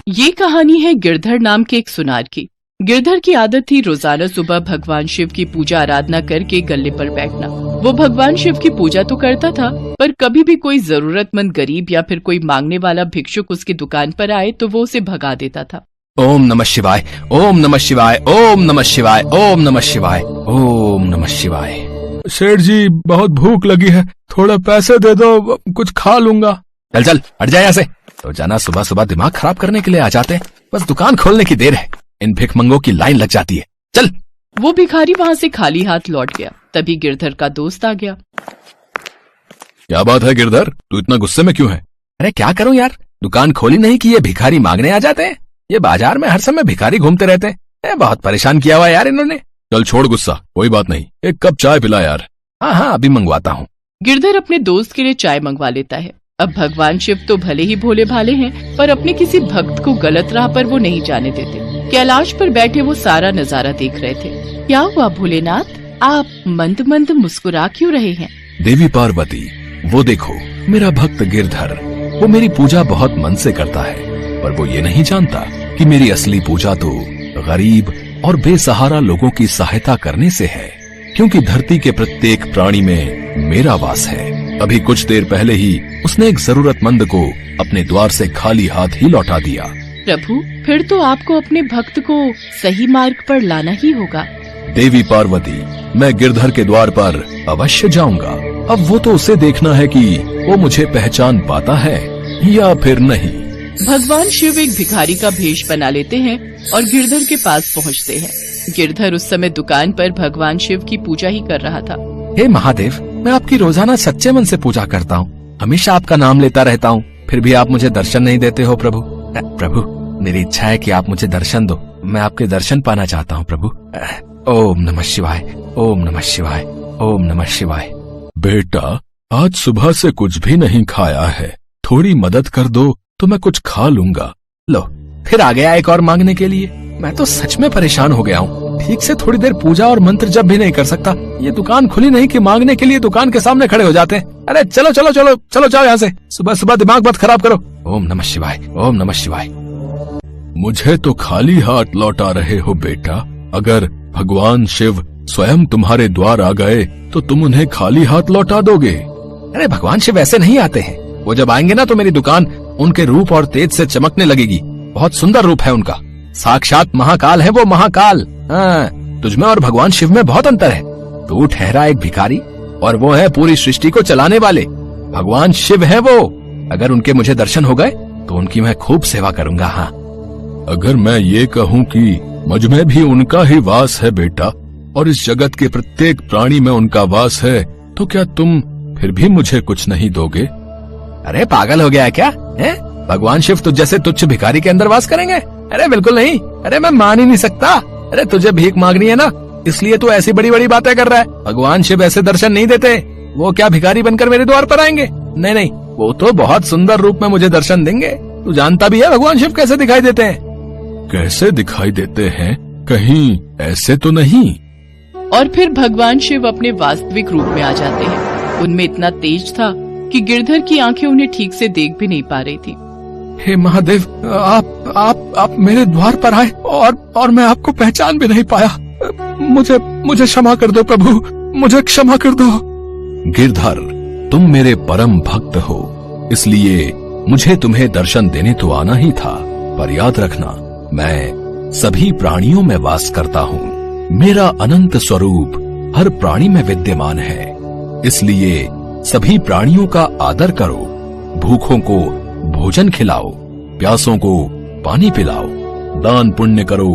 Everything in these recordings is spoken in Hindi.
ये कहानी है गिरधर नाम के एक सुनार की। गिरधर की आदत थी रोजाना सुबह भगवान शिव की पूजा आराधना करके गल्ले पर बैठना। वो भगवान शिव की पूजा तो करता था, पर कभी भी कोई जरूरतमंद गरीब या फिर कोई मांगने वाला भिक्षुक उसकी दुकान पर आए तो वो उसे भगा देता था। ओम नमः शिवाय, ओम नमः शिवाय, ओम नमः शिवाय, ओम नमः शिवाय, ओम नमः शिवाय। सेठ जी, बहुत भूख लगी है, थोड़ा पैसे दे दो, कुछ खा लूंगा। चल चल हट जाए यहाँ से। तो जाना सुबह सुबह दिमाग खराब करने के लिए आ जाते हैं। बस दुकान खोलने की देर है, इन भिखमंगों की लाइन लग जाती है। चल। वो भिखारी वहाँ से खाली हाथ लौट गया। तभी गिरधर का दोस्त आ गया। क्या बात है गिरधर, तू इतना गुस्से में क्यों है? अरे क्या करूं यार, दुकान खोली नहीं कि ये भिखारी मांगने आ जाते हैं। ये बाजार में हर समय भिखारी घूमते रहते हैं। बहुत परेशान किया हुआ यार इन्होंने। चल छोड़ गुस्सा, कोई बात नहीं, एक कप चाय पिला यार। हाँ अभी मंगवाता हूँ। गिरधर अपने दोस्त के लिए चाय मंगवा लेता है। अब भगवान शिव तो भले ही भोले भाले हैं, पर अपने किसी भक्त को गलत राह पर वो नहीं जाने देते। कैलाश पर बैठे वो सारा नजारा देख रहे थे। क्या हुआ भोलेनाथ, आप मंद मंद मुस्कुरा क्यों रहे हैं? देवी पार्वती, वो देखो मेरा भक्त गिरधर, वो मेरी पूजा बहुत मन से करता है, पर वो ये नहीं जानता कि मेरी असली पूजा तो गरीब और बेसहारा लोगों की सहायता करने से है, क्योंकि धरती के प्रत्येक प्राणी में मेरा वास है। अभी कुछ देर पहले ही उसने एक जरूरतमंद को अपने द्वार से खाली हाथ ही लौटा दिया। प्रभु, फिर तो आपको अपने भक्त को सही मार्ग पर लाना ही होगा। देवी पार्वती, मैं गिरधर के द्वार पर अवश्य जाऊंगा। अब वो तो उसे देखना है कि वो मुझे पहचान पाता है या फिर नहीं। भगवान शिव एक भिखारी का भेष बना लेते हैं और गिरधर के पास पहुंचते हैं। गिरधर उस समय दुकान पर भगवान शिव की पूजा ही कर रहा था। हे महादेव, मैं आपकी रोजाना सच्चे मन से पूजा करता हूँ, हमेशा आपका नाम लेता रहता हूँ, फिर भी आप मुझे दर्शन नहीं देते हो प्रभु। प्रभु, मेरी इच्छा है कि आप मुझे दर्शन दो, मैं आपके दर्शन पाना चाहता हूँ प्रभु। ओम नमः शिवाय, ओम नमः शिवाय, ओम नमः शिवाय। बेटा, आज सुबह से कुछ भी नहीं खाया है, थोड़ी मदद कर दो तो मैं कुछ खा लूंगा। लो, फिर आ गया एक और मांगने के लिए। मैं तो सच में परेशान हो गया हूँ, ठीक से थोड़ी देर पूजा और मंत्र जप भी नहीं कर सकता। ये दुकान खुली नहीं कि मांगने के लिए दुकान के सामने खड़े हो जाते हैं। अरे चलो चलो चलो चलो जाओ यहाँ से, सुबह सुबह दिमाग मत खराब करो। ओम नमः शिवाय, ओम नमः शिवाय। मुझे तो खाली हाथ लौटा रहे हो बेटा। अगर भगवान शिव स्वयं तुम्हारे द्वार आ गए तो तुम उन्हें खाली हाथ लौटा दोगे? अरे भगवान शिव ऐसे नहीं आते हैं, वो जब आएंगे ना तो मेरी दुकान उनके रूप और तेज से चमकने लगेगी। बहुत सुंदर रूप है उनका, साक्षात महाकाल है वो, महाकाल। हाँ, तुझमें और भगवान शिव में बहुत अंतर है। तू ठहरा एक भिखारी और वो है पूरी सृष्टि को चलाने वाले। भगवान शिव है वो। अगर उनके मुझे दर्शन हो गए तो उनकी मैं खूब सेवा करूंगा। हाँ, अगर मैं ये कहूँ कि मुझ में भी उनका ही वास है बेटा, और इस जगत के प्रत्येक प्राणी में उनका वास है, तो क्या तुम फिर भी मुझे कुछ नहीं दोगे? अरे पागल हो गया है क्या है? भगवान शिव तुझ जैसे तुच्छ भिखारी के अंदर वास करेंगे? अरे बिल्कुल नहीं। अरे मैं मान ही नहीं सकता। अरे तुझे भीख मांगनी है ना, इसलिए तू ऐसी बड़ी बड़ी बातें कर रहा है। भगवान शिव ऐसे दर्शन नहीं देते। वो क्या भिखारी बनकर मेरे द्वार पर आएंगे? नहीं नहीं, वो तो बहुत सुंदर रूप में मुझे दर्शन देंगे। तू जानता भी है भगवान शिव कैसे दिखाई देते हैं। कैसे दिखाई देते हैं? कहीं ऐसे तो नहीं? और फिर भगवान शिव अपने वास्तविक रूप में आ जाते हैं। उनमें इतना तेज था कि गिरधर की आंखें उन्हें ठीक से देख भी नहीं पा रही थी। हे महादेव, आप मेरे द्वार पर आए और मैं आपको पहचान भी नहीं पाया। मुझे क्षमा कर दो प्रभु, मुझे क्षमा कर दो। गिरधर, तुम मेरे परम भक्त हो, इसलिए मुझे तुम्हें दर्शन देने तो आना ही था, पर याद रखना मैं सभी प्राणियों में वास करता हूँ। मेरा अनंत स्वरूप हर प्राणी में विद्यमान है, इसलिए सभी प्राणियों का आदर करो। भूखों को भोजन खिलाओ, प्यासों को पानी पिलाओ, दान पुण्य करो।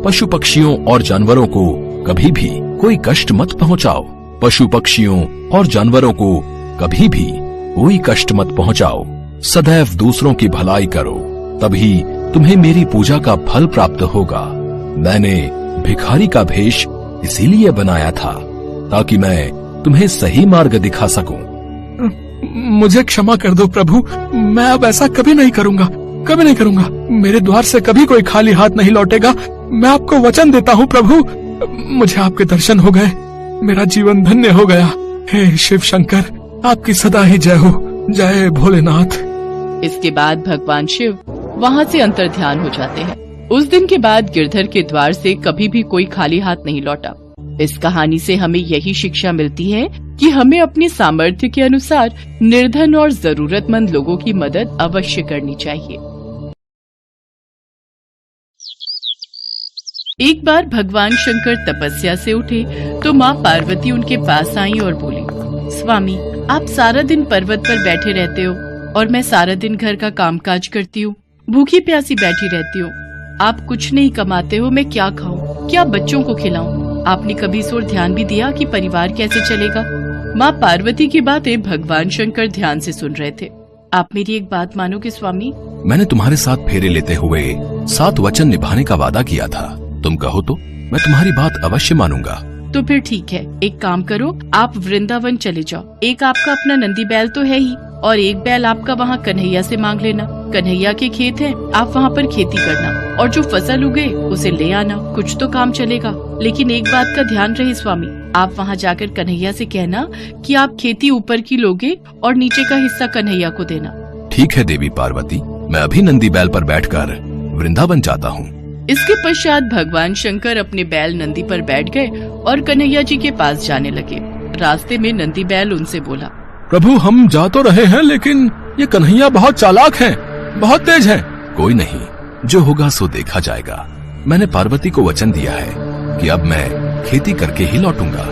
पशु पक्षियों और जानवरों को कभी भी कोई कष्ट मत पहुंचाओ। पशु पक्षियों और जानवरों को कभी भी कोई कष्ट मत पहुंचाओ। सदैव दूसरों की भलाई करो, तभी तुम्हें मेरी पूजा का फल प्राप्त होगा। मैंने भिखारी का भेष इसीलिए बनाया था ताकि मैं तुम्हें सही मार्ग दिखा सकूं। मुझे क्षमा कर दो प्रभु, मैं अब ऐसा कभी नहीं करूंगा, कभी नहीं करूंगा। मेरे द्वार से कभी कोई खाली हाथ नहीं लौटेगा। मैं आपको वचन देता हूँ प्रभु। मुझे आपके दर्शन हो गए, मेरा जीवन धन्य हो गया। हे शिव शंकर, आपकी सदा ही जय हो। जय भोलेनाथ। इसके बाद भगवान शिव वहाँ से अंतर्ध्यान हो जाते हैं। उस दिन के बाद गिरधर के द्वार से कभी भी कोई खाली हाथ नहीं लौटा। इस कहानी से हमें यही शिक्षा मिलती है कि हमें अपने सामर्थ्य के अनुसार निर्धन और जरूरतमंद लोगों की मदद अवश्य करनी चाहिए। एक बार भगवान शंकर तपस्या से उठे तो माँ पार्वती उनके पास आई और बोली, स्वामी, आप सारा दिन पर्वत पर बैठे रहते हो और मैं सारा दिन घर का कामकाज करती हूँ, भूखी प्यासी बैठी रहती हूँ। आप कुछ नहीं कमाते हो, मैं क्या खाऊं, क्या बच्चों को खिलाऊं? आपने कभी इस ओर ध्यान भी दिया कि परिवार कैसे चलेगा? माँ पार्वती की बातें भगवान शंकर ध्यान से सुन रहे थे। आप मेरी एक बात मानोगे स्वामी? मैंने तुम्हारे साथ फेरे लेते हुए 7 वचन निभाने का वादा किया था। तुम कहो तो मैं तुम्हारी बात अवश्य मानूंगा। तो फिर ठीक है, एक काम करो, आप वृंदावन चले जाओ। एक आपका अपना नंदी बैल तो है ही, और एक बैल आपका वहाँ कन्हैया से मांग लेना। कन्हैया के खेत हैं, आप वहाँ पर खेती करना और जो फसल उगे उसे ले आना। कुछ तो काम चलेगा। लेकिन एक बात का ध्यान रहे स्वामी, आप वहाँ जाकर कन्हैया से कहना कि आप खेती ऊपर की लोगे और नीचे का हिस्सा कन्हैया को देना। ठीक है देवी पार्वती, मैं अभी नंदी बैल पर बैठकर वृंदावन जाता हूँ। इसके पश्चात भगवान शंकर अपने बैल नंदी पर बैठ गए और कन्हैया जी के पास जाने लगे। रास्ते में नंदी बैल उनसे बोला, प्रभु, हम जा तो रहे हैं लेकिन ये कन्हैया बहुत चालाक हैं, बहुत तेज हैं। कोई नहीं, जो होगा सो देखा जाएगा। मैंने पार्वती को वचन दिया है कि अब मैं खेती करके ही लौटूंगा।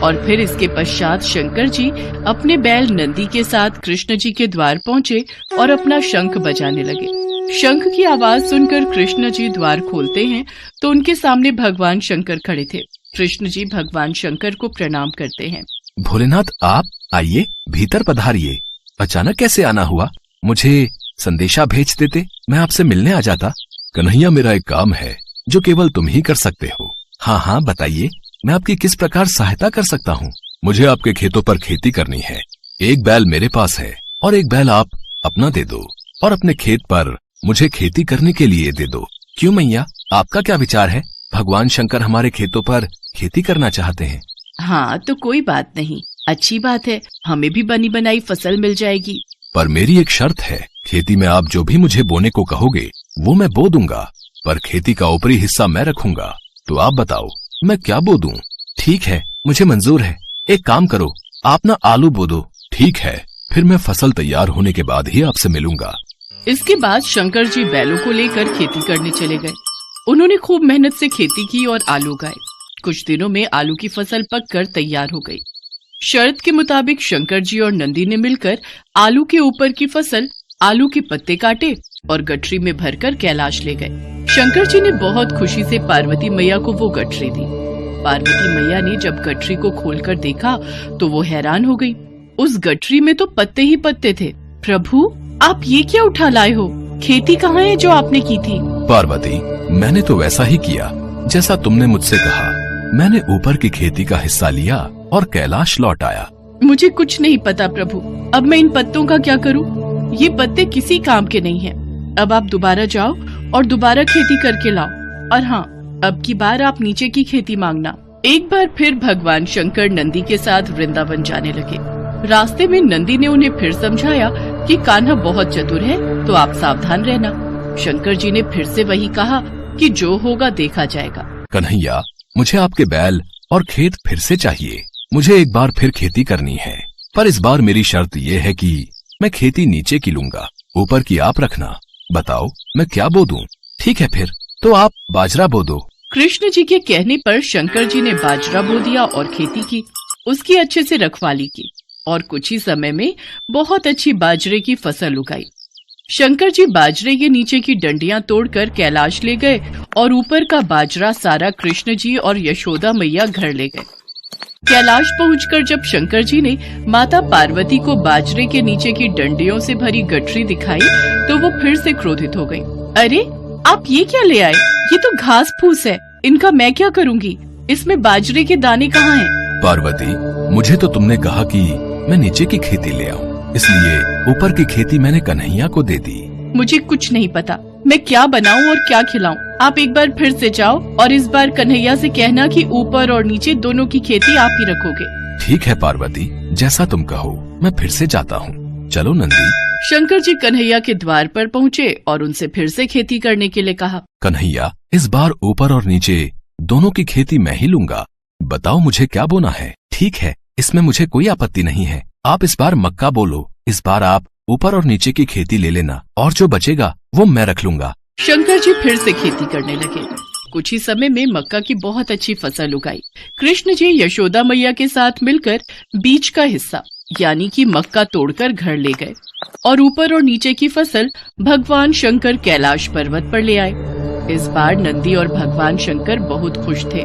और फिर इसके पश्चात शंकर जी अपने बैल नंदी के साथ कृष्ण जी के द्वार पहुँचे और अपना शंख बजाने लगे। शंख की आवाज सुनकर कृष्ण जी द्वार खोलते हैं तो उनके सामने भगवान शंकर खड़े थे। कृष्ण जी भगवान शंकर को प्रणाम करते हैं। भोलेनाथ, आप आइए, भीतर पधारिए। अचानक कैसे आना हुआ? मुझे संदेशा भेज देते, मैं आपसे मिलने आ जाता। कन्हैया, मेरा एक काम है जो केवल तुम ही कर सकते हो। हाँ हाँ, बताइए, मैं आपकी किस प्रकार सहायता कर सकता हूँ? मुझे आपके खेतों पर खेती करनी है। एक बैल मेरे पास है और एक बैल आप अपना दे दो और अपने खेत पर मुझे खेती करने के लिए दे दो। क्यों मैया, आपका क्या विचार है? भगवान शंकर हमारे खेतों पर खेती करना चाहते हैं। हाँ, तो कोई बात नहीं, अच्छी बात है, हमें भी बनी बनाई फसल मिल जाएगी। पर मेरी एक शर्त है, खेती में आप जो भी मुझे बोने को कहोगे वो मैं बो दूंगा, पर खेती का ऊपरी हिस्सा मैं रखूंगा। तो आप बताओ मैं क्या बो दूं? ठीक है, मुझे मंजूर है। एक काम करो, आप ना आलू बो दो। ठीक है, फिर मैं फसल तैयार होने के बाद ही आपसे मिलूंगा। इसके बाद शंकर जी बैलों को लेकर खेती करने चले गए। उन्होंने खूब मेहनत से खेती की और आलू उगाए। कुछ दिनों में आलू की फसल पककर तैयार हो गई। शर्त के मुताबिक शंकर जी और नंदी ने मिलकर आलू के ऊपर की फसल, आलू के पत्ते काटे और गठरी में भरकर कैलाश ले गए। शंकर जी ने बहुत खुशी से पार्वती मैया को वो गठरी दी। पार्वती मैया ने जब गठरी को खोलकर देखा तो वो हैरान हो गई। उस गठरी में तो पत्ते ही पत्ते थे। प्रभु, आप ये क्या उठा लाए हो? खेती कहाँ है जो आपने की थी? पार्वती, मैंने तो वैसा ही किया जैसा तुमने मुझसे कहा। मैंने ऊपर की खेती का हिस्सा लिया और कैलाश लौट आया। मुझे कुछ नहीं पता प्रभु, अब मैं इन पत्तों का क्या करूं? ये पत्ते किसी काम के नहीं हैं। अब आप दोबारा जाओ और दोबारा खेती करके लाओ। और हाँ, अब की बार आप नीचे की खेती मांगना। एक बार फिर भगवान शंकर नंदी के साथ वृंदावन जाने लगे। रास्ते में नंदी ने उन्हें फिर समझाया कि कान्हा बहुत चतुर है, तो आप सावधान रहना। शंकर जी ने फिर से वही कहा कि जो होगा देखा जाएगा। कन्हैया, मुझे आपके बैल और खेत फिर से चाहिए। मुझे एक बार फिर खेती करनी है, पर इस बार मेरी शर्त ये है कि मैं खेती नीचे की लूंगा, ऊपर की आप रखना। बताओ मैं क्या बो दूं? ठीक है, फिर तो आप बाजरा बो दो। कृष्ण जी के कहने पर शंकर जी ने बाजरा बो दिया और खेती की। उसकी अच्छे से रखवाली की और कुछ ही समय में बहुत अच्छी बाजरे की फसल उगाई। शंकर जी बाजरे के नीचे की डंडियां तोड़कर कैलाश ले गए और ऊपर का बाजरा सारा कृष्ण जी और यशोदा मैया घर ले गए। कैलाश पहुंचकर जब शंकर जी ने माता पार्वती को बाजरे के नीचे की डंडियों से भरी गठरी दिखाई तो वो फिर से क्रोधित हो गई। अरे, आप ये क्या ले आए? ये तो घास फूस है, इनका मैं क्या करूंगी? इसमें बाजरे के दाने कहाँ हैं? पार्वती, मुझे तो तुमने कहा कि मैं नीचे की खेती ले आऊं, इसलिए ऊपर की खेती मैंने कन्हैया को दे दी। मुझे कुछ नहीं पता, मैं क्या बनाऊं और क्या खिलाऊं। आप एक बार फिर से जाओ और इस बार कन्हैया से कहना कि ऊपर और नीचे दोनों की खेती आप ही रखोगे। ठीक है पार्वती, जैसा तुम कहो, मैं फिर से जाता हूँ। चलो नंदी, शंकर जी कन्हैया के द्वार पर पहुँचे और उनसे फिर से खेती करने के लिए कहा। कन्हैया, इस बार ऊपर और नीचे दोनों की खेती मैं ही लूंगा। बताओ मुझे क्या बोना है। ठीक है, इसमें मुझे कोई आपत्ति नहीं है। आप इस बार मक्का बोलो। इस बार आप ऊपर और नीचे की खेती ले लेना और जो बचेगा वो मैं रख लूंगा। शंकर जी फिर से खेती करने लगे। कुछ ही समय में मक्का की बहुत अच्छी फसल उगाई। कृष्ण जी यशोदा मैया के साथ मिलकर बीज का हिस्सा यानी कि मक्का तोड़कर घर ले गए और ऊपर और नीचे की फसल भगवान शंकर कैलाश पर्वत पर ले आए। इस बार नंदी और भगवान शंकर बहुत खुश थे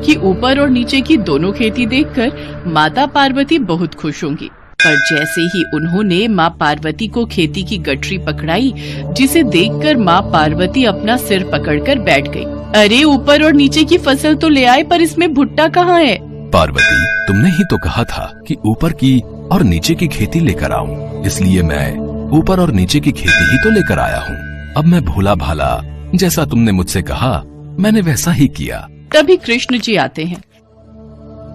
कि ऊपर और नीचे की दोनों खेती देखकर माता पार्वती बहुत खुश होंगी। पर जैसे ही उन्होंने माँ पार्वती को खेती की गठरी पकड़ाई, जिसे देखकर माँ पार्वती अपना सिर पकड़कर बैठ गई। अरे, ऊपर और नीचे की फसल तो ले आए, पर इसमें भुट्टा कहाँ है? पार्वती, तुमने ही तो कहा था कि ऊपर की और नीचे की खेती लेकर आऊं, इसलिए मैं ऊपर और नीचे की खेती ही तो लेकर आया हूँ। अब मैं भोला भाला, जैसा तुमने मुझसे कहा मैंने वैसा ही किया। तभी कृष्ण जी आते हैं।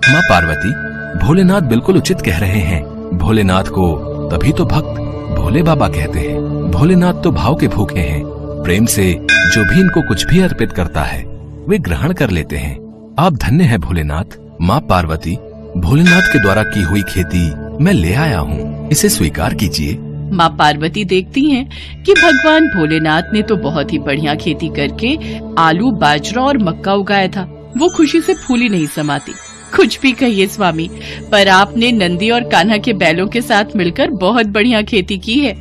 माँ पार्वती, भोलेनाथ बिल्कुल उचित कह रहे हैं। भोलेनाथ को तभी तो भक्त भोले बाबा कहते हैं। भोलेनाथ तो भाव के भूखे हैं। प्रेम से जो भी इनको कुछ भी अर्पित करता है वे ग्रहण कर लेते हैं। आप धन्य हैं भोलेनाथ। माँ पार्वती, भोलेनाथ के द्वारा की हुई खेती मैं ले आया हूँ, इसे स्वीकार कीजिए। माँ पार्वती देखती हैं कि भगवान भोलेनाथ ने तो बहुत ही बढ़िया खेती करके आलू, बाजरा और मक्का उगाया था। वो खुशी से फूली नहीं समाती। कुछ भी कहिए स्वामी, पर आपने नंदी और कान्हा के बैलों के साथ मिलकर बहुत बढ़िया खेती की है।